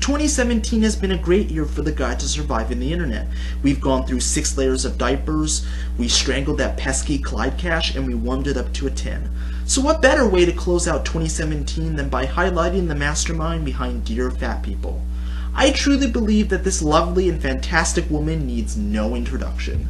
2017 has been a great year for the Guide to Surviving the Internet. We've gone through 6 layers of diapers, we strangled that pesky Clyde cache, and we warmed it up to a 10. So what better way to close out 2017 than by highlighting the mastermind behind Dear Fat People? I truly believe that this lovely and fantastic woman needs no introduction.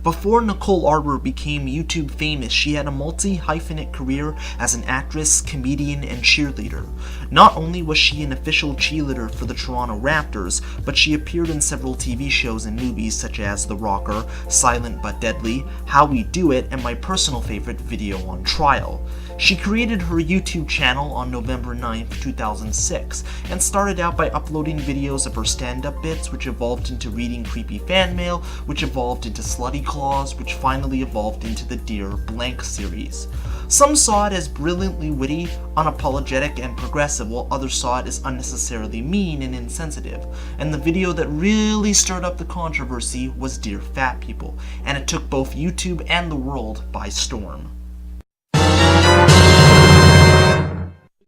Before Nicole Arbour became YouTube famous, she had a multi-hyphenate career as an actress, comedian, and cheerleader. Not only was she an official cheerleader for the Toronto Raptors, but she appeared in several TV shows and movies such as The Rocker, Silent But Deadly, How We Do It, and my personal favorite, Video on Trial. She created her YouTube channel on November 9th, 2006, and started out by uploading videos of her stand-up bits, which evolved into reading creepy fan mail, which evolved into Slutty Claws, which finally evolved into the Dear Blank series. Some saw it as brilliantly witty, unapologetic, and progressive, while others saw it as unnecessarily mean and insensitive. And the video that really stirred up the controversy was Dear Fat People, and it took both YouTube and the world by storm.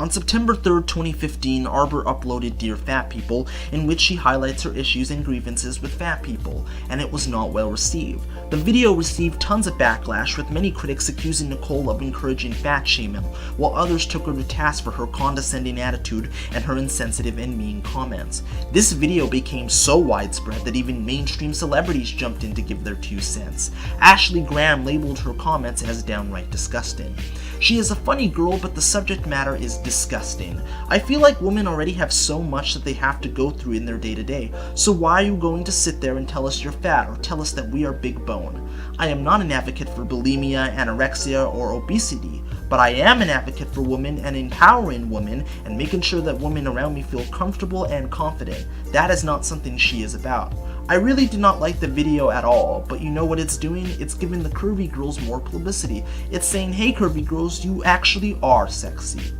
On September 3rd, 2015, Arbour uploaded Dear Fat People, in which she highlights her issues and grievances with fat people, and it was not well received. The video received tons of backlash, with many critics accusing Nicole of encouraging fat shaming, while others took her to task for her condescending attitude and her insensitive and mean comments. This video became so widespread that even mainstream celebrities jumped in to give their 2 cents. Ashley Graham labeled her comments as downright disgusting. She is a funny girl, but the subject matter is disgusting. I feel like women already have so much that they have to go through in their day-to-day, so why are you going to sit there and tell us you're fat or tell us that we are big bone? I am not an advocate for bulimia, anorexia, or obesity, but I am an advocate for women and empowering women and making sure that women around me feel comfortable and confident. That is not something she is about. I really did not like the video at all, but you know what it's doing? It's giving the curvy girls more publicity. It's saying, hey curvy girls, you actually are sexy.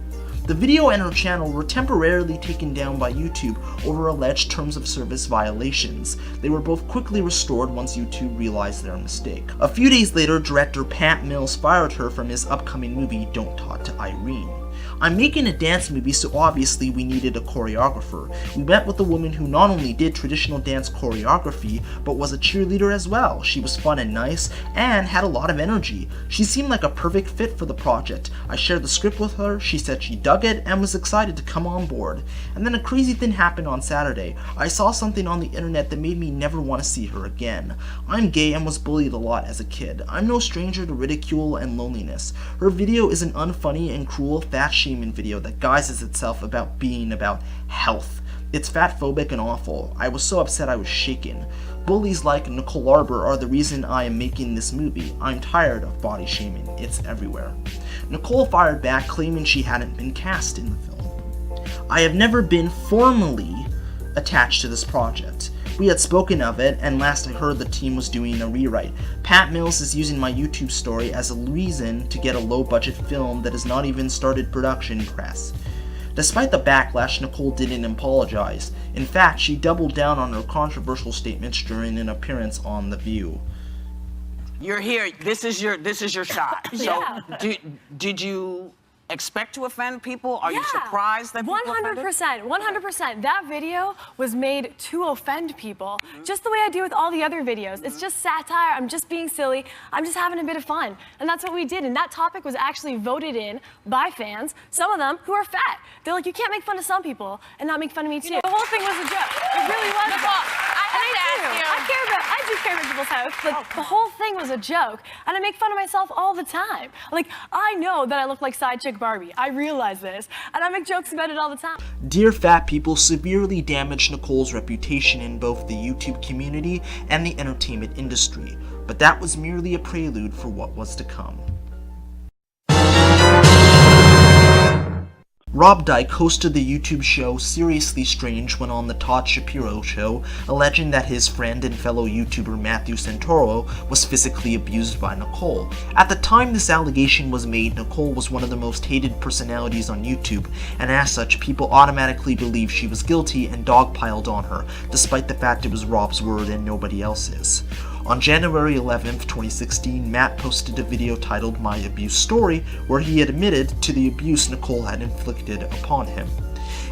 The video and her channel were temporarily taken down by YouTube over alleged terms of service violations. They were both quickly restored once YouTube realized their mistake. A few days later, director Pat Mills fired her from his upcoming movie Don't Talk to Irene. I'm making a dance movie, so obviously we needed a choreographer. We went with a woman who not only did traditional dance choreography, but was a cheerleader as well. She was fun and nice, and had a lot of energy. She seemed like a perfect fit for the project. I shared the script with her, she said she dug it, and was excited to come on board. And then a crazy thing happened on Saturday. I saw something on the internet that made me never want to see her again. I'm gay and was bullied a lot as a kid. I'm no stranger to ridicule and loneliness. Her video is an unfunny and cruel fat shaming video that guises itself about being about health. It's fat-phobic and awful. I was so upset I was shaking. Bullies like Nicole Arbour are the reason I am making this movie. I'm tired of body shaming. It's everywhere. Nicole fired back, claiming she hadn't been cast in the film. I have never been formally attached to this project. We had spoken of it, and last I heard the team was doing a rewrite. Pat Mills is using my YouTube story as a reason to get a low-budget film that has not even started production press. Despite the backlash, Nicole didn't apologize. In fact, she doubled down on her controversial statements during an appearance on The View. You're here. This is your shot. Yeah. So, did you expect to offend people? Are you surprised that people 100%, 100%. That video was made to offend people, just the way I do with all the other videos. It's just satire. I'm just being silly. I'm just having a bit of fun. And that's what we did. And that topic was actually voted in by fans, some of them who are fat. They're like, you can't make fun of some people and not make fun of me too. The whole thing was a joke. It really was. Nicole, I do care about people's health, but the whole thing was a joke. And I make fun of myself all the time. Like, I know that I look like side chick Barbie. I realize this, and I make jokes about it all the time. Dear Fat People severely damaged Nicole's reputation in both the YouTube community and the entertainment industry, but that was merely a prelude for what was to come. Rob Dyke hosted the YouTube show Seriously Strange when on the Todd Shapiro show, alleging that his friend and fellow YouTuber Matthew Santoro was physically abused by Nicole. At the time this allegation was made, Nicole was one of the most hated personalities on YouTube, and as such, people automatically believed she was guilty and dogpiled on her, despite the fact it was Rob's word and nobody else's. On January 11th, 2016, Matt posted a video titled My Abuse Story, where he admitted to the abuse Nicole had inflicted upon him.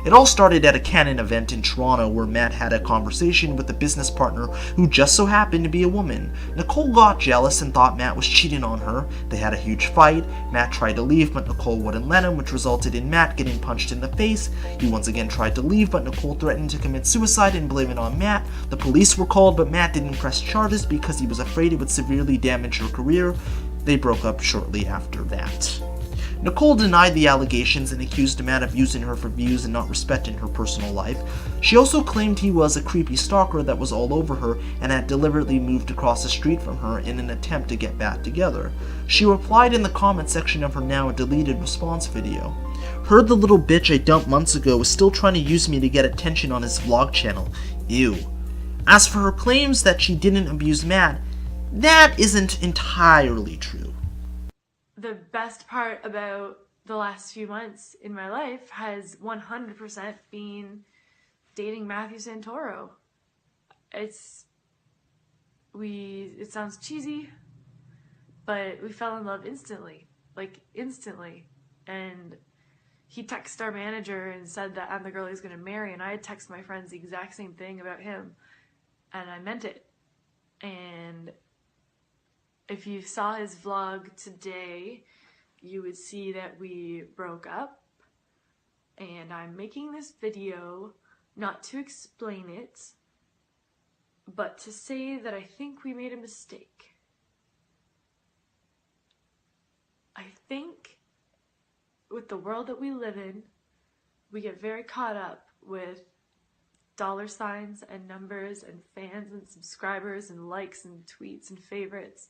It all started at a Canon event in Toronto where Matt had a conversation with a business partner who just so happened to be a woman. Nicole got jealous and thought Matt was cheating on her. They had a huge fight. Matt tried to leave, but Nicole wouldn't let him, which resulted in Matt getting punched in the face. He once again tried to leave, but Nicole threatened to commit suicide and blame it on Matt. The police were called, but Matt didn't press charges because he was afraid it would severely damage her career. They broke up shortly after that. Nicole denied the allegations and accused Matt of using her for views and not respecting her personal life. She also claimed he was a creepy stalker that was all over her and had deliberately moved across the street from her in an attempt to get back together. She replied in the comment section of her now deleted response video. Heard the little bitch I dumped months ago was still trying to use me to get attention on his vlog channel. Ew. As for her claims that she didn't abuse Matt, that isn't entirely true. The best part about the last few months in my life has 100% been dating Matthew Santoro. It sounds cheesy, but we fell in love instantly. Like, instantly. And he texted our manager and said that I'm the girl he's going to marry, and I had texted my friends the exact same thing about him, and I meant it. And if you saw his vlog today, you would see that we broke up, and I'm making this video not to explain it, but to say that I think we made a mistake. I think with the world that we live in, we get very caught up with dollar signs and numbers and fans and subscribers and likes and tweets and favorites.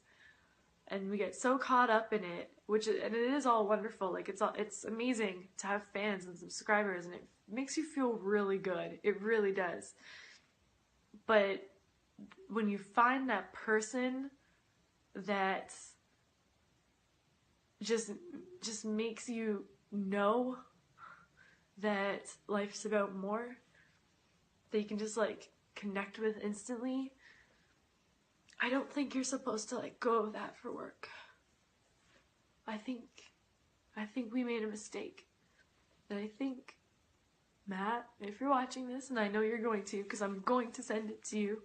And we get so caught up in it, and it is all wonderful. Like, it's amazing to have fans and subscribers, and it makes you feel really good. It really does. But when you find that person that just makes you know that life's about more, that you can just like connect with instantly, I don't think you're supposed to let go of that for work. I think we made a mistake. And I think, Matt, if you're watching this, and I know you're going to, because I'm going to send it to you,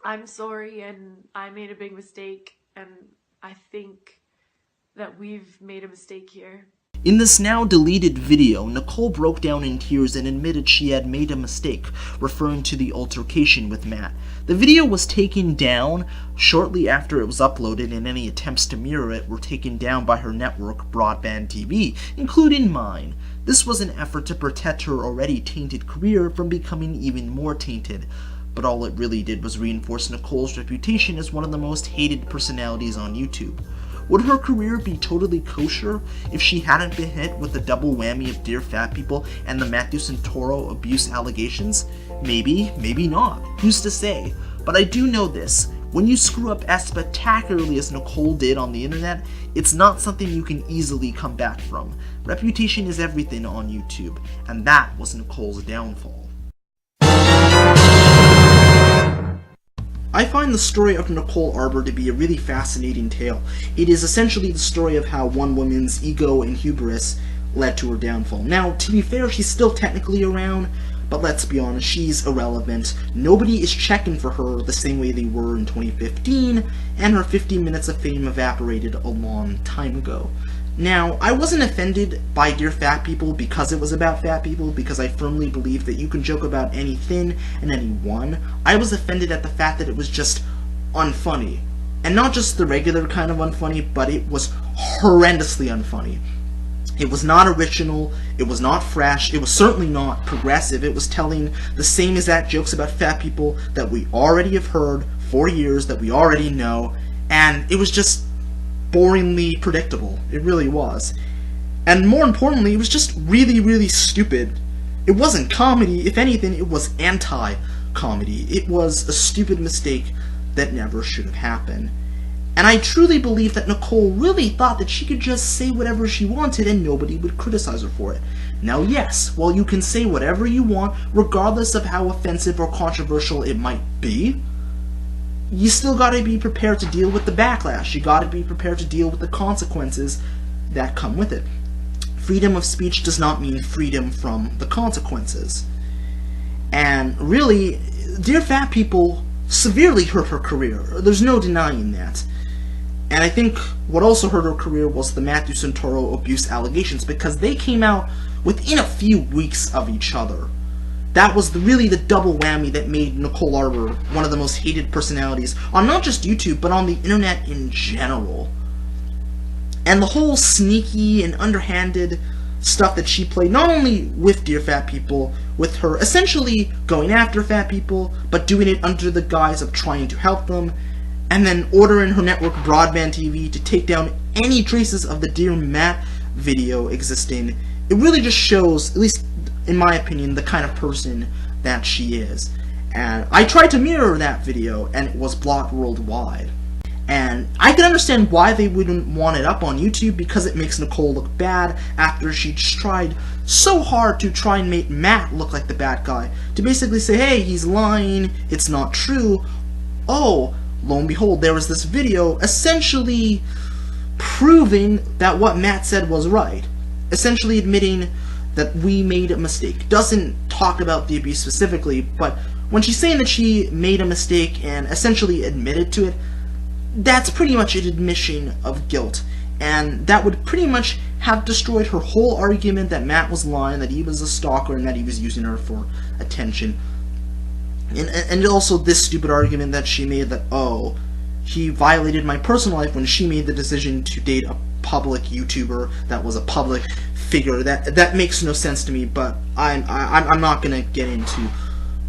I'm sorry, and I made a big mistake, and I think that we've made a mistake here. In this now deleted video, Nicole broke down in tears and admitted she had made a mistake, referring to the altercation with Matt. The video was taken down shortly after it was uploaded, and any attempts to mirror it were taken down by her network, Broadband TV, including mine. This was an effort to protect her already tainted career from becoming even more tainted. But all it really did was reinforce Nicole's reputation as one of the most hated personalities on YouTube. Would her career be totally kosher if she hadn't been hit with the double whammy of Dear Fat People and the Matthew Santoro abuse allegations? Maybe, maybe not. Who's to say? But I do know this. When you screw up as spectacularly as Nicole did on the internet, it's not something you can easily come back from. Reputation is everything on YouTube, and that was Nicole's downfall. I find the story of Nicole Arbour to be a really fascinating tale. It is essentially the story of how one woman's ego and hubris led to her downfall. Now, to be fair, she's still technically around, but let's be honest, she's irrelevant. Nobody is checking for her the same way they were in 2015, and her 15 minutes of fame evaporated a long time ago. Now, I wasn't offended by Dear Fat People because it was about fat people, because I firmly believe that you can joke about anything and anyone. I was offended at the fact that it was just unfunny. And not just the regular kind of unfunny, but it was horrendously unfunny. It was not original, it was not fresh, it was certainly not progressive. It was telling the same exact jokes about fat people that we already have heard for years, that we already know, and it was just boringly predictable. It really was. And more importantly, it was just really, really stupid. It wasn't comedy. If anything, it was anti-comedy. It was a stupid mistake that never should have happened. And I truly believe that Nicole really thought that she could just say whatever she wanted and nobody would criticize her for it. Now yes, while you can say whatever you want, regardless of how offensive or controversial it might be, you still gotta be prepared to deal with the backlash. You gotta be prepared to deal with the consequences that come with it. Freedom of speech does not mean freedom from the consequences. And really, Dear Fat People severely hurt her career. There's no denying that. And I think what also hurt her career was the Matthew Santoro abuse allegations, because they came out within a few weeks of each other. That was really the double whammy that made Nicole Arbour one of the most hated personalities on not just YouTube, but on the internet in general. And the whole sneaky and underhanded stuff that she played, not only with Dear Fat People, with her essentially going after fat people, but doing it under the guise of trying to help them, and then ordering her network Broadband TV to take down any traces of the Dear Matt video existing. It really just shows, at least in my opinion, the kind of person that she is. And I tried to mirror that video, and it was blocked worldwide. And I can understand why they wouldn't want it up on YouTube, because it makes Nicole look bad after she tried so hard to try and make Matt look like the bad guy. To basically say, hey, he's lying, it's not true. Oh, lo and behold, there was this video essentially proving that what Matt said was right. Essentially admitting that we made a mistake. Doesn't talk about the abuse specifically, but when she's saying that she made a mistake and essentially admitted to it, that's pretty much an admission of guilt. And that would pretty much have destroyed her whole argument that Matt was lying, that he was a stalker, and that he was using her for attention. And also this stupid argument that she made that, oh, he violated my personal life when she made the decision to date a public YouTuber that was a public figure. That makes no sense to me, but I'm not gonna get into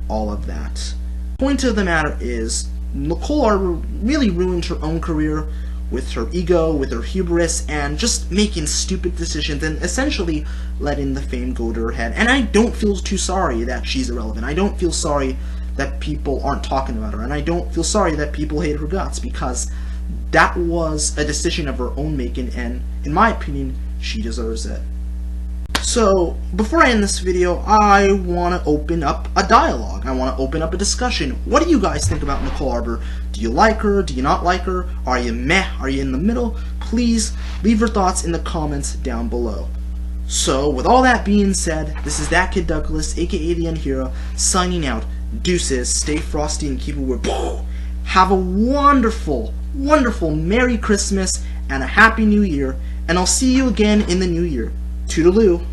all of that. Point of the matter is, Nicole Arbour really ruined her own career with her ego, with her hubris, and just making stupid decisions and essentially letting the fame go to her head. And I don't feel too sorry that she's irrelevant. I don't feel sorry that people aren't talking about her, and I don't feel sorry that people hate her guts, because that was a decision of her own making, and in my opinion, she deserves it. So, before I end this video, I want to open up a dialogue. I want to open up a discussion. What do you guys think about Nicole Arbour? Do you like her? Do you not like her? Are you meh? Are you in the middle? Please leave your thoughts in the comments down below. So, with all that being said, this is ThatKidDouglas, aka the Unhero, signing out. Deuces, stay frosty and keep it weird. Have a wonderful, wonderful Merry Christmas and a Happy New Year, and I'll see you again in the new year. Toodaloo.